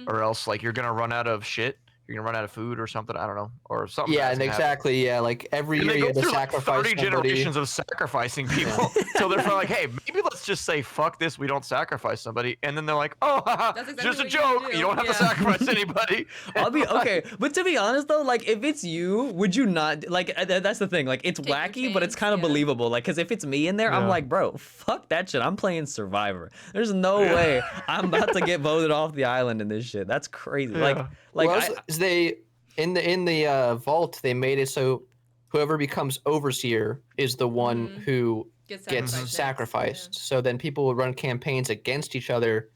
or else like you're gonna run out of shit. You're gonna run out of food or something. I don't know, or something. Yeah, bad's and gonna happen. exactly. Yeah, like every And year they you go had to through like sacrifice 30 somebody. generations of sacrificing people. So they're probably like, hey, maybe let's just say fuck this. We don't sacrifice somebody. And then they're like, oh, haha, That's exactly just a what you have to joke. do. You don't have to Yeah. sacrifice anybody. I'll be okay, but to be honest though, like if it's you, would you not like? That's the thing. Like it's Take your wacky, but it's chance, kind of yeah. believable. Like, cause if it's me in there, I'm Yeah. like, bro, fuck that shit. I'm playing Survivor. There's no way I'm about to get voted off the island in this shit. That's crazy. Like, Yeah. like well, I, also, is they in the vault they made it so whoever becomes overseer is the one who Gets gets next, sacrificed. So then people would run campaigns against each other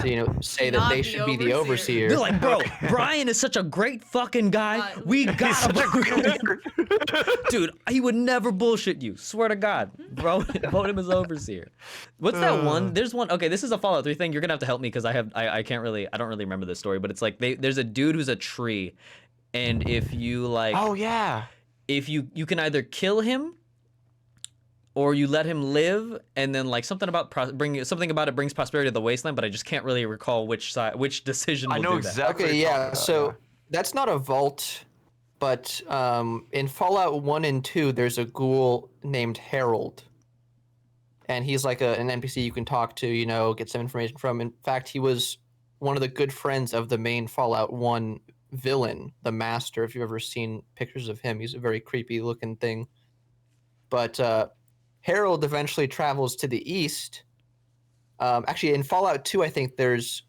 to say that Not they the should be the overseer. overseer. they're like, bro, Brian is such a great fucking guy. We gotta vote him. Dude, he would never bullshit you. Swear to God, bro, vote him as overseer. What's that one? There's one. Okay, this is a Fallout 3 thing. You're gonna have to help me because I don't really remember this story. But it's like there's a dude who's a tree, and if you like, Oh yeah. if you can either kill him or you let him live, and then like something about it brings prosperity to the wasteland, but I just can't really recall which decision I will know do that. exactly. Okay, what you're yeah. talking about, So that's not a vault, but in Fallout 1 and 2, there's a ghoul named Harold. And he's like an NPC you can talk to, get some information from. In fact, he was one of the good friends of the main Fallout 1 villain, the Master, if you've ever seen pictures of him. He's a very creepy looking thing. But Harold eventually travels to the east. Actually, in Fallout 2, I think there's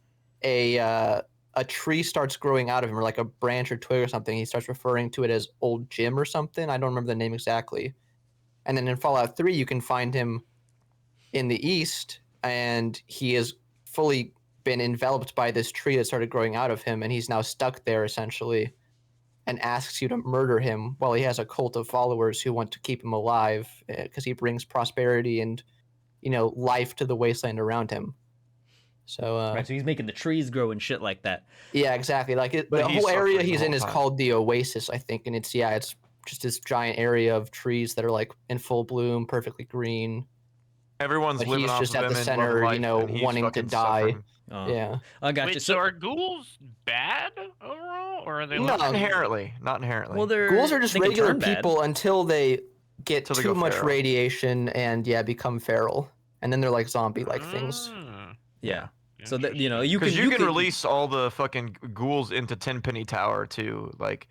a tree starts growing out of him, or like a branch or twig or something. He starts referring to it as Old Jim or something. I don't remember the name exactly. And then in Fallout 3, you can find him in the east, and he has fully been enveloped by this tree that started growing out of him, and he's now stuck there essentially, and asks you to murder him while he has a cult of followers who want to keep him alive because he brings prosperity and life to the wasteland around him. So Right, so he's making the trees grow and shit like that. yeah, exactly. Like But the he's whole area suffering the he's in whole is time. called the Oasis, I think, and it's just this giant area of trees that are like in full bloom, perfectly green. Everyone's But living he's off just of at him the and center, loving life, and he's wanting to fucking die. suffering. Yeah. I got you. Wait, so are ghouls bad overall, or are they No. like Not inherently. Not inherently. well, Ghouls are just they can regular turn bad. people until they get Till they too go much feral. radiation and become feral, and then they're like zombie-like things. Ah, Yeah. So that interesting. you Because can you can release all the fucking ghouls into Tenpenny Tower too, like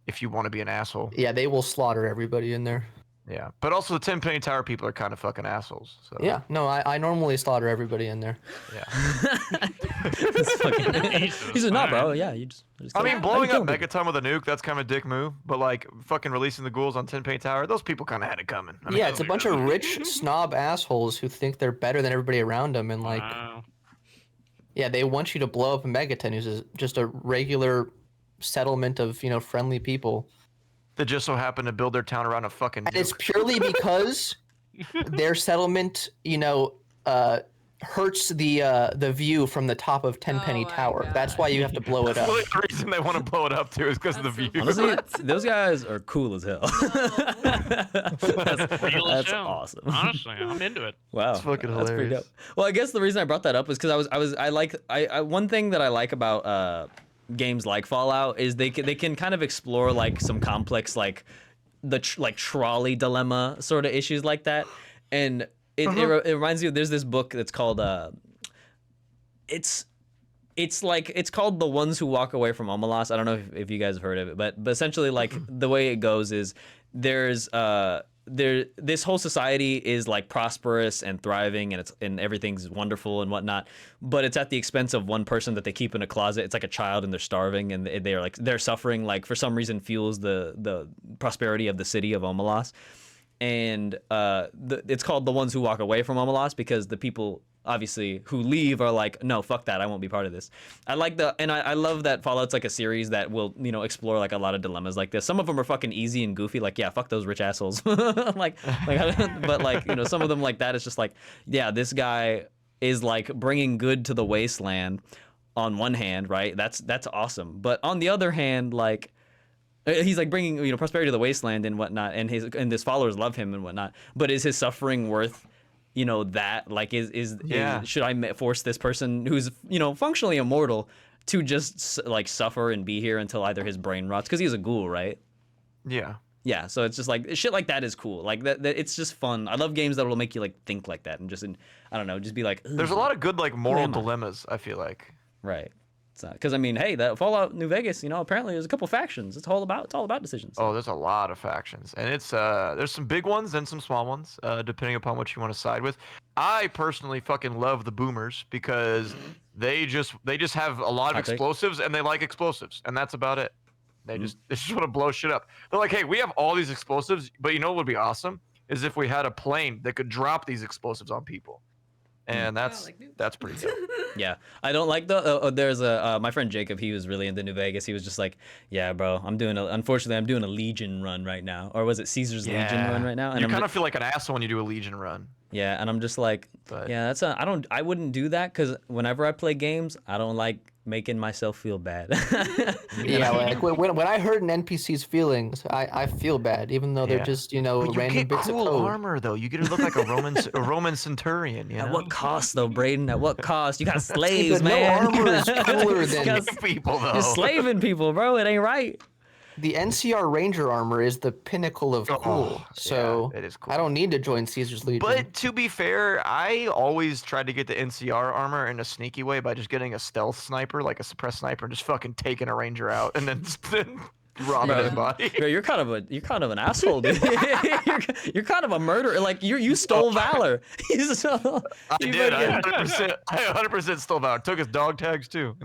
if you want to be an asshole. Yeah, they will slaughter everybody in there. Yeah. But also the Tenpenny Tower people are kind of fucking assholes. So Yeah, no, I normally slaughter everybody in there. yeah. It's fucking- He's like, nah, bro. Yeah, you just I kill mean, him. blowing kill up him. Megaton with a nuke, that's kind of a dick move. But like fucking releasing the ghouls on Tenpenny Tower, those people kind of had it coming. I mean, Yeah, it's a bunch of rich snob assholes who think they're better than everybody around them, and like, Wow. yeah, they want you to blow up Megaton, who's just a regular settlement of friendly people. they just so happen to build their town around a fucking And it's nuke. purely because their settlement, hurts the view from the top of Tenpenny Oh my Tower. That's why you have to blow it That's up. really the reason they want to blow it up too, is because of the That's so view. funny. Honestly, those guys are cool as hell. that's Real as hell. awesome. Honestly, I'm into it. Wow, It's fucking that's pretty hilarious. dope. Well, I guess the reason I brought that up was because I one thing that I like about games like Fallout is they can kind of explore like some complex like like trolley dilemma sort of issues like that, and it reminds you. There's this book that's called it's called The Ones Who Walk Away from Omelas. I don't know if you guys have heard of it, but essentially like the way it goes is there's this whole society is like prosperous and thriving, and everything's wonderful and whatnot, but it's at the expense of one person that they keep in a closet. It's like a child, and they're starving, and they're suffering, like for some reason fuels the prosperity of the city of Omelas. And it's called The Ones Who Walk Away from Omelas, because the people obviously who leave are like, no, fuck that, I won't be part of this. I love that Fallout's like a series that will, explore like a lot of dilemmas like this. Some of them are fucking easy and goofy, like, yeah, fuck those rich assholes. like but like, some of them like that is just like, yeah, this guy is like bringing good to the wasteland on one hand, right? That's awesome. But on the other hand, like, he's like bringing prosperity to the wasteland and whatnot, and his followers love him and whatnot. But is his suffering worth that? Like, should I force this person who's functionally immortal to just like suffer and be here until either his brain rots, because he's a ghoul, right? Yeah, so it's just like shit like that is cool. Like that it's just fun. I love games that will make you like think like that, and just I don't know, just be like, there's a lot of good like moral dilemmas, I feel like. Right. Because I mean, hey, that Fallout New Vegas, apparently there's a couple factions. It's all about decisions. Oh, there's a lot of factions, and it's there's some big ones and some small ones, depending upon what you want to side with. I personally fucking love the boomers because they just have a lot of explosives, and they like explosives, and that's about it. They just want to blow shit up. They're like, hey, we have all these explosives, but what would be awesome is if we had a plane that could drop these explosives on people. And that's pretty dope. Yeah, I don't like there's my friend Jacob, he was really into New Vegas. He was just like, yeah, bro, unfortunately I'm doing a Legion run right now, or was it Caesar's Legion run right now? And you kind of feel like an asshole when you do a Legion run. Yeah, and I'm just like, yeah, I wouldn't do that, because whenever I play games, I don't like making myself feel bad. Yeah, like when I hurt an NPC's feelings, I feel bad, even though they're just but random bits of code. Cool armor though. You get to look like a Roman centurion. At what cost though, Braden? At what cost? You got slaves, man. No armor is cooler than people though. You're slaving people, bro. It ain't right. The NCR Ranger armor is the pinnacle of cool, so it is cool. I don't need to join Caesar's Legion. But to be fair, I always tried to get the NCR armor in a sneaky way by just getting a stealth sniper, like a suppressed sniper, and just fucking taking a ranger out, and then robbing his body. Bro, you're kind of an asshole, dude. you're kind of a murderer. Like you stole valor. I did. I 100% stole valor. Took his dog tags too.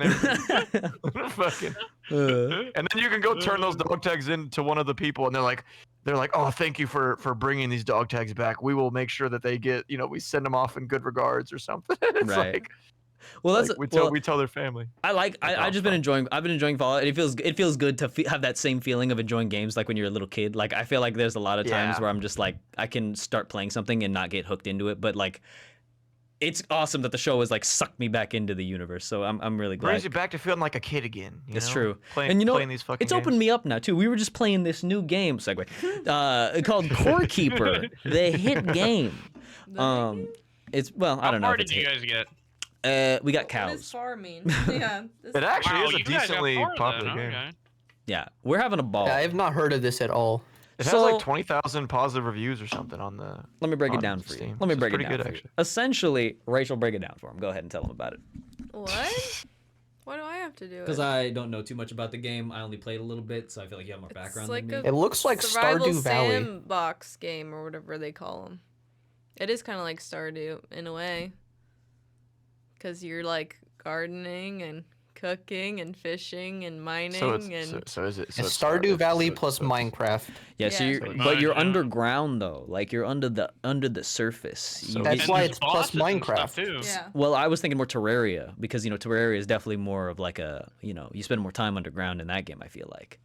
Fucking. And then you can go turn those dog tags into one of the people, and they're like, oh, thank you for bringing these dog tags back. We will make sure that they get, we send them off in good regards or something. It's right. Like, well, that's we tell their family. I've been enjoying Fallout. It feels good to have that same feeling of enjoying games like when you're a little kid. Like I feel like there's a lot of times where I'm just like, I can start playing something and not get hooked into it, but like, it's awesome that the show has like sucked me back into the universe. So I'm really glad. Brings you back to feeling like a kid again. It's true. Playing these fucking it's games. Opened me up now too. We were just playing this new game segue called Core Keeper, the hit game. It's I don't know. How far did you guys get? We got What cows. does far mean? Yeah. It actually is a you guys got decently far popular then, game. okay. Yeah, we're having a ball. I have not heard of this at all. It has like 20,000 positive reviews or something on the. Let me break it on down for you. Steam. Let me So break it's it pretty down good, for you. actually. Essentially, Rachel, break it down for him. Go ahead and tell him about it. What? What do I have to do? Because I don't know too much about the game. I only played a little bit, so I feel like you have more background like than me. It looks like survival Stardew Valley. sandbox game or whatever they call them. It is kind of like Stardew in a way. Because you're like gardening and cooking and fishing and mining So and is it? So It's it's Stardew Valley so plus it's- Minecraft. Yeah, so Yeah. you're, So but you're Minecraft. underground though. Like you're under the surface. So That's And why there's it's plus bosses and stuff, Minecraft. too. yeah. Well, I was thinking more Terraria because Terraria is definitely more of like a you spend more time underground in that game. I feel like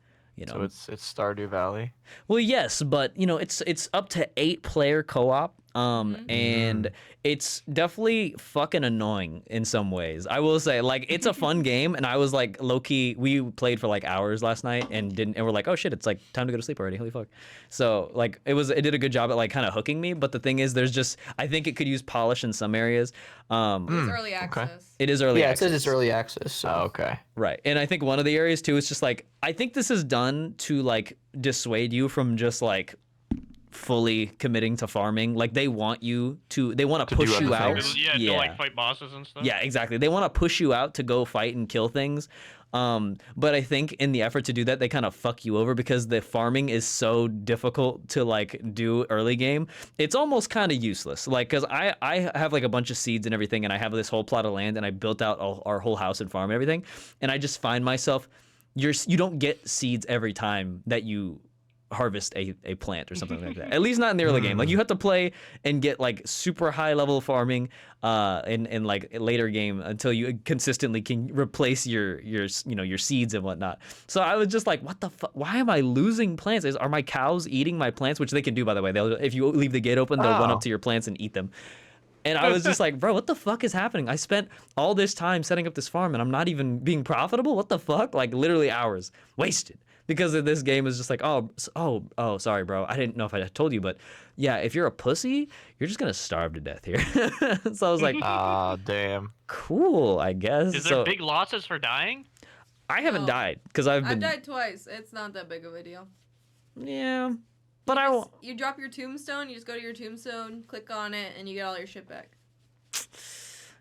So it's Stardew Valley. Well, yes, but it's up to 8-player co-op. And it's definitely fucking annoying in some ways. I will say, like, it's a fun game, and I was like, low key, we played for like hours last night, and we're like, oh shit, it's like time to go to sleep already. Holy fuck! So like, it did a good job at like kind of hooking me. But the thing is, I think it could use polish in some areas. It's early access. It is early. Yeah, access. it says it's early access. So. Oh, okay. Right. And I think one of the areas too is just like, I think this is done to like dissuade you from just like fully committing to farming. Like they want to push other you out. things. Yeah, to like fight bosses and stuff. Yeah, exactly. They want to push you out to go fight and kill things. But I think in the effort to do that, they kind of fuck you over because the farming is so difficult to like do early game. It's almost kind of useless. Like, cause I have like a bunch of seeds and everything, and I have this whole plot of land, and I built out our whole house and farm and everything, and I just find myself, you don't get seeds every time that you harvest a plant or something like that. At least not in the early game. Like you have to play and get like super high level farming in like a later game until you consistently can replace your seeds and whatnot. So I was just like, what the fuck? Why am I losing plants? Are my cows eating my plants? Which they can do, by the way. If you leave the gate open, they'll run up to your plants and eat them. And I was just like, bro, what the fuck is happening? I spent all this time setting up this farm and I'm not even being profitable? What the fuck? Like literally hours wasted. Because of this game is just like, oh, sorry, bro. I didn't know if I told you, but yeah, if you're a pussy, you're just gonna starve to death here. So I was like, Damn. cool, I guess. Is there big losses for dying? I haven't No. died because I've died twice. It's not that big of a deal. Yeah, but I won't. You drop your tombstone, you just go to your tombstone, click on it, and you get all your shit back.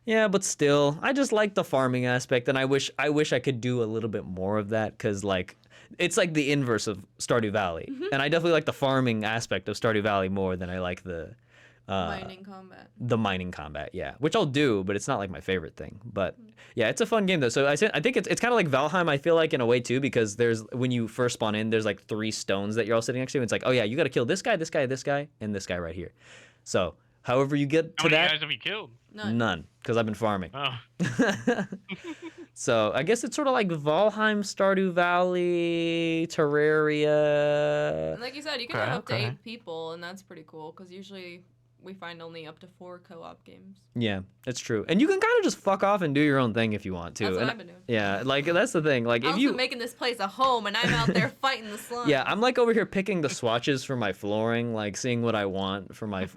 Yeah, but still, I just like the farming aspect, and I wish I could do a little bit more of that because like. It's like the inverse of Stardew Valley, and I definitely like the farming aspect of Stardew Valley more than I like the Mining combat. The mining combat, yeah, which I'll do, but it's not like my favorite thing. But yeah, it's a fun game though. So I think it's kind of like Valheim. I feel like in a way too, because there's when you first spawn in, there's like 3 stones that you're all sitting next to. And it's like, oh yeah, you got to kill this guy, this guy, this guy, and this guy right here. So however you get How to many that, guys have you killed? none, because I've been farming. Oh. So I guess it's sort of like Valheim, Stardew Valley, Terraria. And like you said, you can Okay, have up to okay. 8 people, and that's pretty cool, because usually we find only up to 4 co-op games. Yeah, it's true. And you can kind of just fuck off and do your own thing if you want to. That's what And I've been doing. yeah, like that's the thing. Like I if was you making this place a home, and I'm out there fighting the slime. Yeah, I'm like over here picking the swatches for my flooring, like seeing what I want for my,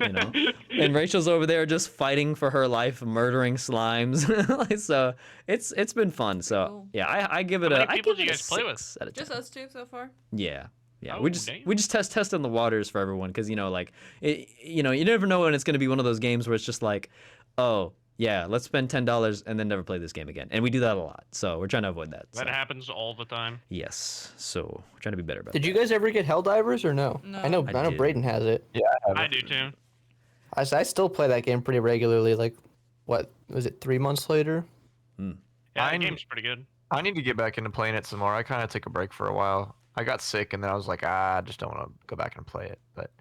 And Rachel's over there just fighting for her life, murdering slimes. Like, so it's been fun. So Cool. yeah, I give it How a. many I people give do you it a guys play with? 6 out of 10. Just us 2 so far. Yeah. Yeah, Oh, we damn. just testing the waters for everyone because like you never know when it's gonna be one of those games where it's just like, oh yeah, let's spend $10 and then never play this game again, and we do that a lot. So we're trying to avoid that. That so. happens all the time. Yes, so we're trying to be better about. Did that. you guys ever get Helldivers or no? No. I know I did. Braden has it. I do too. I still play that game pretty regularly. Like, what was it? 3 months later. Yeah, I the kn- game's pretty good. I need to get back into playing it some more. I kind of took a break for a while. I got sick, and then I was like, I just don't want to go back and play it. But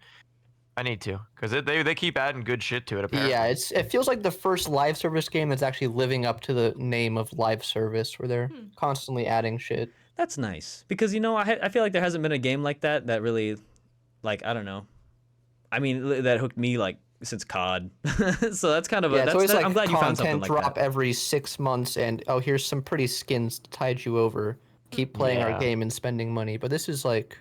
I need to, because they keep adding good shit to it, apparently. Yeah, it feels like the first live service game that's actually living up to the name of live service, where they're constantly adding shit. That's nice because I feel like there hasn't been a game like that really, like I don't know, I mean that hooked me like since COD. So that's kind of Yeah, it's always like I'm glad you found something content like drop that. every 6 months, and oh, here's some pretty skins to tide you over. Keep playing our Yeah. game and spending money. But this is like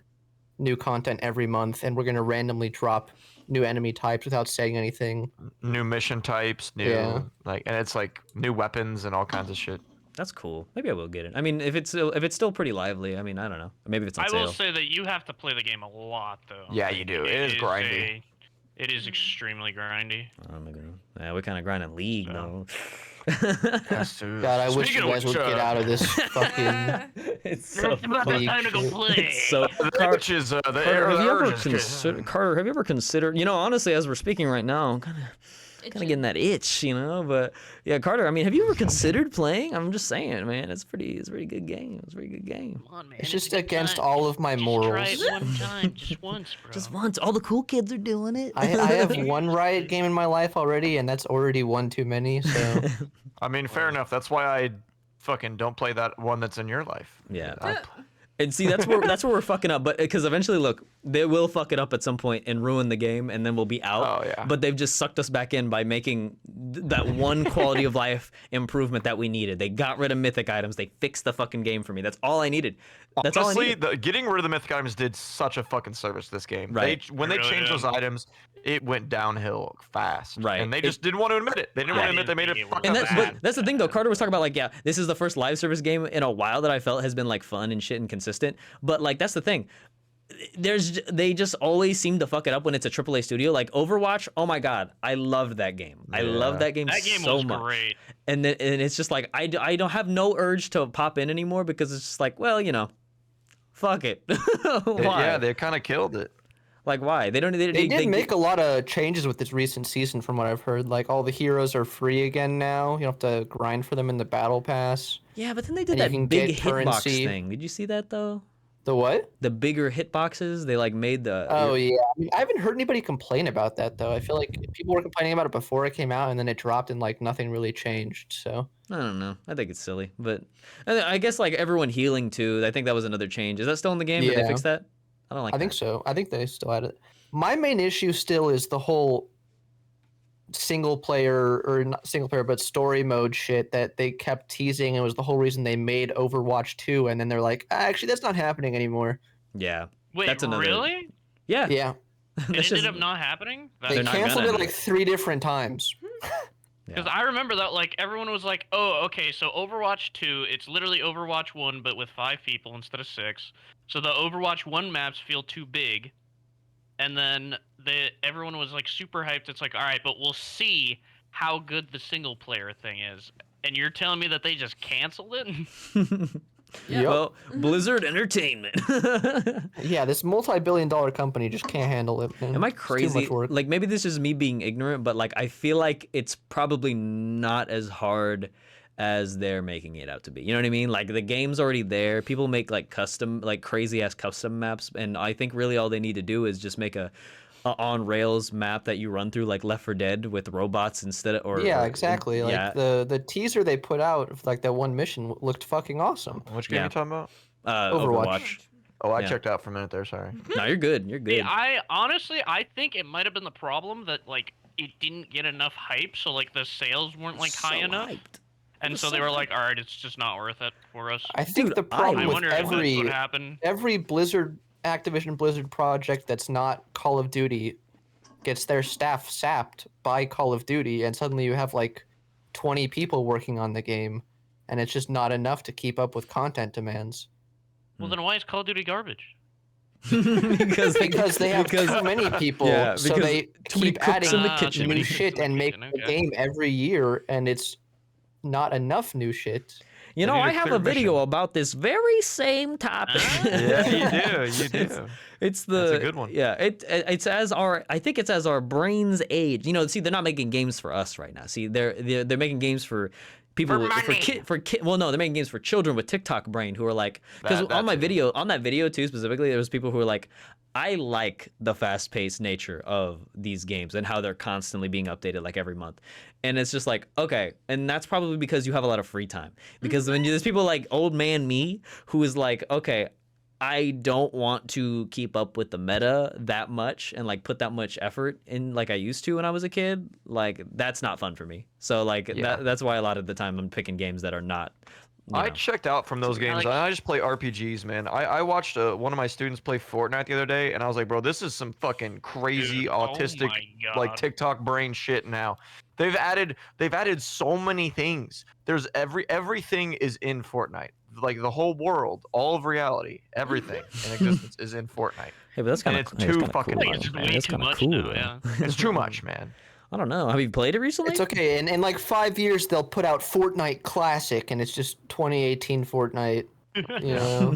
new content every month, and we're gonna randomly drop new enemy types without saying anything. New mission types, new Yeah. and it's like new weapons and all kinds of shit. That's cool. Maybe I will get it. I mean, if it's still pretty lively. I mean, I don't know. Maybe if it's on I sale. will say that you have to play the game a lot, though. Yeah, you do. It is grindy. It is extremely grindy. Oh my god. Yeah, we kind of grind in League So. though. God, I wish you Speaking of guys would which, get out of this fucking. It's so About League time to go shit. play. it's so Car- Which is the Carter, air have you ever urge. considered Carter? Have you ever considered? Honestly, as we're speaking right now, I'm kind of getting that itch, But yeah, Carter. I mean, have you ever considered playing? I'm just saying, man. It's a pretty good game. It's a pretty good game. Come on, man. It's a just good against time. all of my Just morals. try it one time, just once, bro. Just once. All the cool kids are doing it. I have one Riot game in my life already, and that's already one too many. So I mean, fair enough. That's why I fucking don't play that one that's in your life. Yeah. I- And see, that's where we're fucking up. But because eventually, look, they will fuck it up at some point and ruin the game, and then we'll be out. Oh, yeah. But they've just sucked us back in by making that one quality of life improvement that we needed. They got rid of mythic items. They fixed the fucking game for me. That's all I needed. That's all I Honestly, needed. getting rid of the mythic items did such a fucking service to this game. Right. When It they really changed did. those items, it went downhill fast. Right. And they It- just didn't want to admit it. They didn't want to Yeah. admit they made it And fucked And up that's bad. but that's the thing though. Carter was talking about like, yeah, this is the first live service game in a while that I felt has been like fun and shit and consistent. But like that's the thing. they just always seem to fuck it up when it's a AAA studio. Like Overwatch, oh my god, I loved that game. I love that game That game so was much. great. And it's just like I don't have no urge to pop in anymore because it's just like, well, fuck it. Why? Yeah, they kind of killed it. Like why? They don't. They did make a lot of changes with this recent season, from what I've heard. Like all the heroes are free again now. You don't have to grind for them in the battle pass. Yeah, but then they did And you that can big get hitbox currency. thing. Did you see that though? The what? The bigger hitboxes. They like made the. Oh yeah, I mean, I haven't heard anybody complain about that though. I feel like people were complaining about it before it came out, and then it dropped, and like nothing really changed. So I don't know. I think it's silly, but I guess like everyone healing too. I think that was another change. Is that still in the game? Did they Yeah. fix that? I don't like. I think so. I think they still had it. My main issue still is the whole single player, or not single player, but story mode shit that they kept teasing. It was the whole reason they made Overwatch 2, and then they're like, actually, that's not happening anymore. Yeah. Wait, That's another- really? Yeah. Yeah, It That's ended just- up not happening? they They're not canceled gonna. it like 3 different times. Because I remember that, like, everyone was like, oh, okay, so Overwatch 2, it's literally Overwatch 1, but with 5 people instead of 6. So the Overwatch 1 maps feel too big. And then everyone was, like, super hyped. It's like, all right, but we'll see how good the single-player thing is. And you're telling me that they just canceled it? Yep. Well, Blizzard Entertainment. Yeah, this multi-billion-dollar company just can't handle it. Man. Am I It's too crazy? much work. Like maybe this is me being ignorant, but like I feel like it's probably not as hard as they're making it out to be. You know what I mean? Like the game's already there. People make like custom, like crazy ass custom maps, and I think really all they need to do is just make a on rails map that you run through like Left 4 Dead with robots instead of Yeah, or- exactly. Like yeah, the teaser they put out of like that one mission looked fucking awesome. Which game Yeah. you talking about? Overwatch. Oh, I Yeah. checked out for a minute there. Sorry. No, you're good. You're good. See, I think it might have been the problem that, like, it didn't get enough hype, so, like, the sales weren't, like, high So enough. hyped. And was so so they were hyped. like, all right, it's just not worth it for us. I think Dude, the problem I with wonder if that's every what happened. Blizzard, Activision Blizzard project that's not Call of Duty gets their staff sapped by Call of Duty, and suddenly you have like 20 people working on the game, and it's just not enough to keep up with content demands. Well, then why is Call of Duty garbage? because Because they have because- too many people, yeah, so because they too many keep cooks adding in the Ah, kitchen. too many new cooks shit in the and make kitchen, the okay. game every year, and it's not enough new shit. You They know, need I a have clear a video mission. about this very same topic. Ah. Yeah, you do. You do. It's the That's a good one. Yeah, it's as our I think it's as our brains age. You know, see, they're not making games for us right now. See, they're making games for people well, no, they're making games for children with TikTok brain who are like, because That on my too. video, on that video too specifically, there was people who were like, I like the fast-paced nature of these games and how they're constantly being updated like every month. And it's just like, okay, and that's probably because you have a lot of free time. Because when there's people like old man me who is like, okay, I don't want to keep up with the meta that much and like put that much effort in like I used to when I was a kid. Like that's not fun for me. So like Yeah. that's why a lot of the time I'm picking games that are not. I know. checked out from those games. like- I just play RPGs, man. I watched one of my students play Fortnite the other day, and I was like, bro, this is some fucking crazy Dude, oh autistic my like God. TikTok brain shit now. They've added so many things. There's everything is in Fortnite. Like the whole world, all of reality, everything in existence is in Fortnite. Hey, but that's kind and of it's too fucking cool, Like, much, it's man. way That's too kind of much cool. now, though. yeah. It's too much, man. I don't know. Have you played it recently? It's okay. In like 5 years, they'll put out Fortnite Classic, and it's just 2018 Fortnite. You know?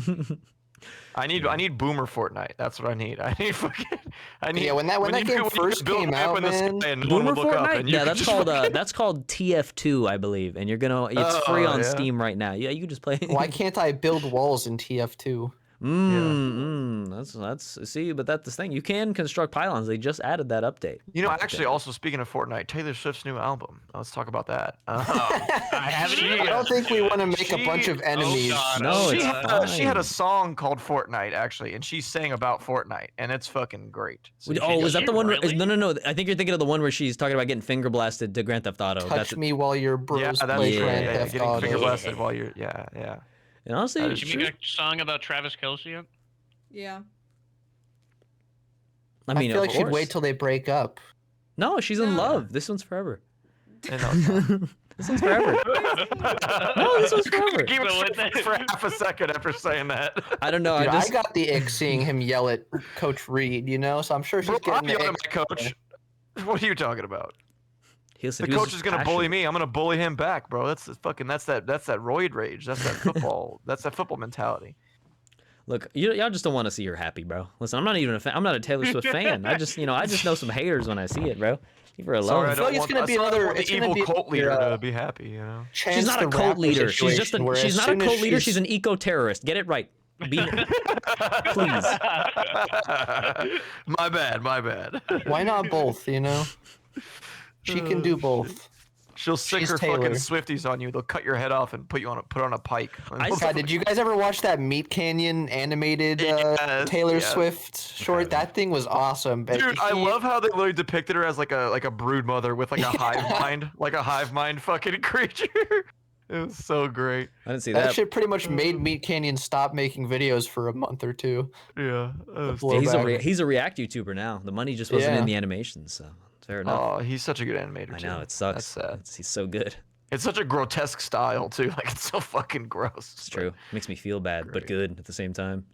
I need boomer Fortnite. That's what I need. I need fucking. I need. Yeah, when that you game you first build a came map out, in the man. sky and no one Boomer would look up, Fortnite? and you Yeah, could that's just called fucking- that's called TF2, I believe, and you're gonna it's free Oh, on yeah. Steam right now. Yeah, you can just play. Why can't I build walls in TF2? That's see, but that's the thing. You can construct pylons. They just added that update. You know, actually, also speaking of Fortnite, Taylor Swift's new album. Let's talk about that. I haven't She- even I don't think we want to make a She- bunch of oh, enemies. God. No, she it's had a fine. song called Fortnite actually, and she sang about Fortnite, and it's fucking great. So Oh, she was that she the one? really? No. I think you're thinking of the one where she's talking about getting finger blasted to Grand Theft Auto. Touch me while your bros Yeah, that's play yeah, Grand yeah, Theft getting Auto. finger blasted while you're yeah. And honestly, That is Did you make a song about Travis Kelce yet? Yeah. I mean, feel like of she'd course. wait till they break up. No, she's in No. love. This one's forever. And no, it's not. This one's forever. No, this one's forever. Keep it So what short the- for half a second after saying that. I don't know. Dude, I just I got the ick seeing him yell at Coach Reed, you know, so I'm sure she's Bro, I'm getting the yelling ick. at my coach. What are you talking about? he was, The he was coach just is gonna bully passionate. me. I'm gonna bully him back, bro. That's that roid rage. That's that football. That's that football mentality. Look, y'all just don't want to see her happy, bro. Listen, I'm not even a fan. I'm not a Taylor Swift fan. I just know some haters when I see it, bro. Leave her alone. Sorry, I feel like don't it's want, gonna be sorry, I don't another- want it's the gonna evil be cult leader another, to be happy, you know. She's Chance not the a cult Rapper leader. She's just situation, where she's as not a soon as cult leader. She's she's- an eco-terrorist. Get it right. Be, please. My bad. Why not both, you know? She can do both. She'll sick She's her Taylor. fucking Swifties on you. They'll cut your head off and put on a pike. God, did you guys ever watch that Meat Canyon animated Yes, Taylor yes. Swift short? That thing was awesome. But Dude, I love how they literally depicted her as like a brood mother with like a hive mind fucking creature. It was so great. I didn't see that that. shit pretty much made Meat Canyon stop making videos for a month or two. Yeah. That was Yeah, He's a React YouTuber now. The money just wasn't in Yeah. the animations, so it's fair enough. Oh, he's such a good animator. I too. know it sucks. That's sad. He's so good. It's such a grotesque style too. Like it's so fucking gross. It's true. Makes me feel bad, but Great. good at the same time.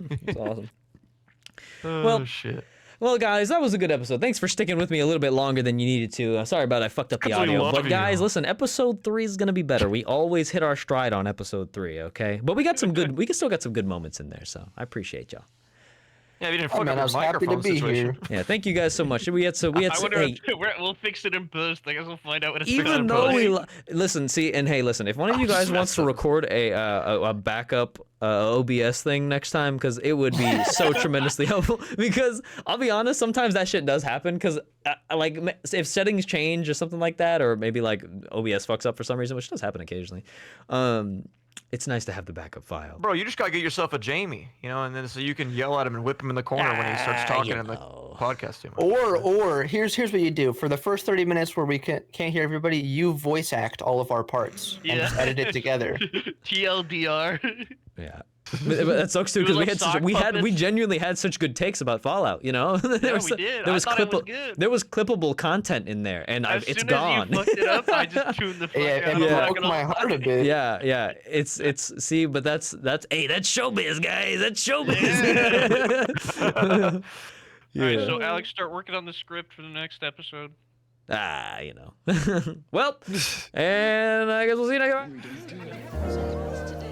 It's awesome. Oh Well, shit. Well, guys, that was a good episode. Thanks for sticking with me a little bit longer than you needed to. Sorry about I fucked up the 'Cause we audio. love But guys, you. listen, episode 3 is gonna be better. We always hit our stride on episode 3, okay? But we got some good. We still got some good moments in there, so I appreciate y'all. Yeah, you didn't Oh, fuck man, up I your was happy to microphone be situation. here. Yeah, thank you guys so much. We had I wonder hey, if we'll fix it in post. I guess we'll find out what it's even in though post. listen, see, and hey, listen, if one of you Oh, guys wants to awesome. record a backup OBS thing next time, because it would be so tremendously helpful. Because I'll be honest, sometimes that shit does happen. Because like if settings change or something like that, or maybe like OBS fucks up for some reason, which does happen occasionally. It's nice to have the backup file. Bro, you just gotta get yourself a Jamie, you know, and then so you can yell at him and whip him in the corner when he starts talking you in the know. podcast too much. Or here's what you do for the first 30 minutes where we can't hear everybody. You voice act all of our parts and just edit it together. TLDR. Yeah. But that sucks too, Do because like we had sock we puppets? genuinely had such good takes about Fallout, you know. Yeah, we did. There I was thought it was good. there was clippable content in there, and As it's soon gone. as you fucked it up, I just tuned the fuck Yeah, out. it I'm not broke gonna my lie. heart a bit. Yeah. It's see, but that's hey, that's showbiz, guys. That's showbiz. All right, Yeah. so Alex, start working on the script for the next episode. You know. Well, and I guess we'll see you next time.